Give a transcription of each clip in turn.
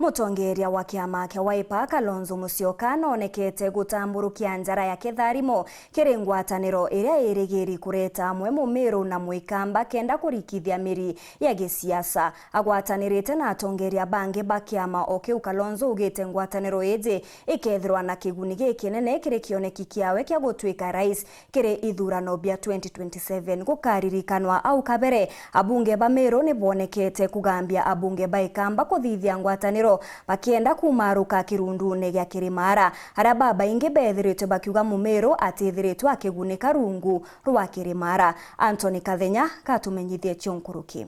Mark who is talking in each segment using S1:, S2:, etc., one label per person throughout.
S1: Mutongeria wa kiama kia Wiper KALONZO MUSYOKA nonekete gutamburukia njara ya kitharimo kiri ngwataniro iria irigiri kureta mwe Meru na Ikamba kenda kurikithia MIRII ya gisiasa. Agwatanirite na atongeria bangi ba kiama o kiu KALONZO ugite ngwataniro iji ikethirwa na kiguni gikinene kiri kioneki kiawe kia gutwika rais kiri ithurano bia 2027 gukaririkanwa au kabere. Abunge ba Meru ni bonekete kugambia abunge ba Ikamba kuthithia ngwataniro bakienda kumaruka kirundune gya Kirimara haria baba ingi bethirite bakiuga Meru atithiritwe akigunika rungu rwa Kirimara. Anthony Kathenya katumenyithie chonkuruki.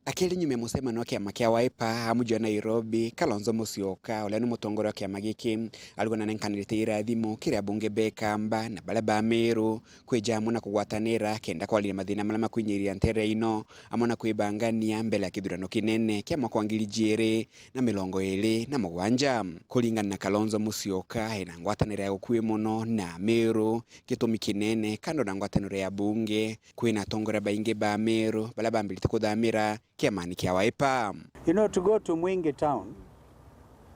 S2: Akili nyume musemano kiama kia Wiper amujo Nairobi KALONZO MUSYOKA ule ni mutongoro wa kiama giki alikuwa nanenkanirite irathimo kiria bunge ba Ikamba na bala ba Meru kwijamu na kugwatanira kenda kwalira mathina malama kwinyiria ntere ino amona kwibangania mbele ya kithurano kinene kia mwaka wa 2027 kulingana na KALONZO MUSYOKA ina ngwatanira ya ukui muno na Meru gitumi kinene kando na ngwataniro ya bunge kwina tongora baingi ba Meru bala bambilite kuthamira kiamani kia Wiper.
S3: You know, to go to Mwingi town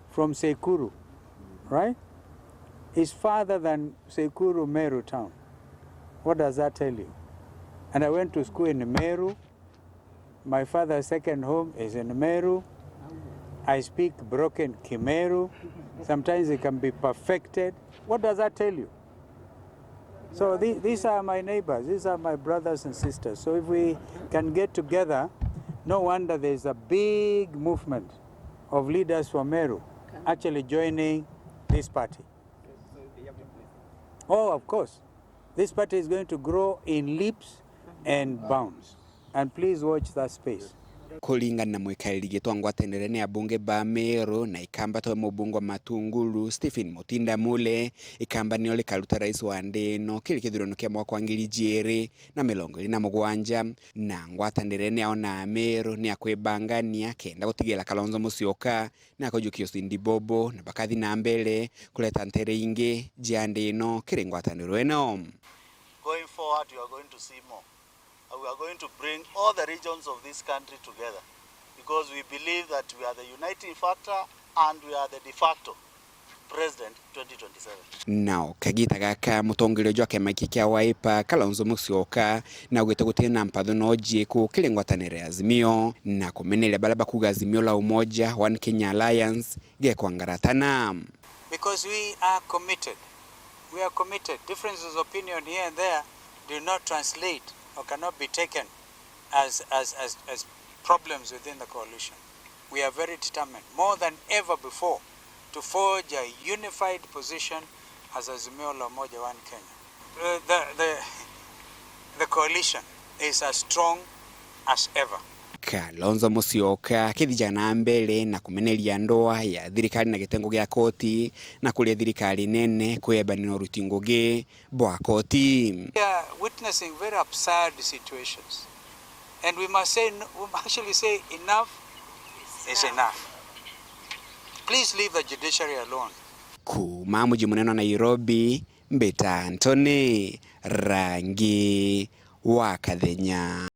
S3: from Sekuru, right, is farther than Sekuru Meru town. What does that tell you? And I went to school in Meru. My father's second home is in Meru. I speak broken Kimeru. Sometimes it can be perfected. What does that tell you? So these are my neighbors. These are my brothers and sisters. So if we can get together, no wonder there's a big movement of leaders from Meru actually joining this party. Oh, of course. This party is going to grow in leaps and bounds. And please watch that space.
S2: Kulingana na mwikaili gitwa ngwatanire ni abunge ba Meru na Ikamba to mubungo Matungulu Stephen Mutinda Mule Ikamba ni ole kaluta rais wa ndeno kili kithurano kia mwaka wa 2027 na ngwatanire ni aona Meru ni akwibangania kenda gutigela KALONZO MUSYOKA na kujukio sindi bobo na bakathi na mbele kuleta ntere ingi jiandeno kili ngwataniro eno.
S4: Going forward, you are going to see more. We are going to bring all the regions of this country together because we believe that we are the uniting factor and we are the de facto president 2027.
S2: Now, kagita gaka mutongerejo jwa kiama kia Wiper KALONZO MUSYOKA na ugite gutina mpatho no jiku kile ngwatanire azimio na kumenele bala bakuga azimio la umoja One Kenya Alliance gekwa ngaratana.
S3: Because we are committed. We are committed. Differences of opinion here and there do not translate or cannot be taken as problems within the coalition. We are very determined, more than ever before, to forge a unified position as Azimio la Umoja One Kenya. The coalition is as strong as ever.
S2: KALONZO MUSYOKA kithijana mbele na kumenelia ndoa ya thirikari na gitengo gya koti na kulia thirikari nene kwebanira rutingo ge bwa koti.
S3: We are witnessing very absurd situations, and we actually say enough is enough. Please leave the judiciary alone.
S2: Kuma muji munene Nairobi, Mbeta Anthony Rangi wa Kathenya.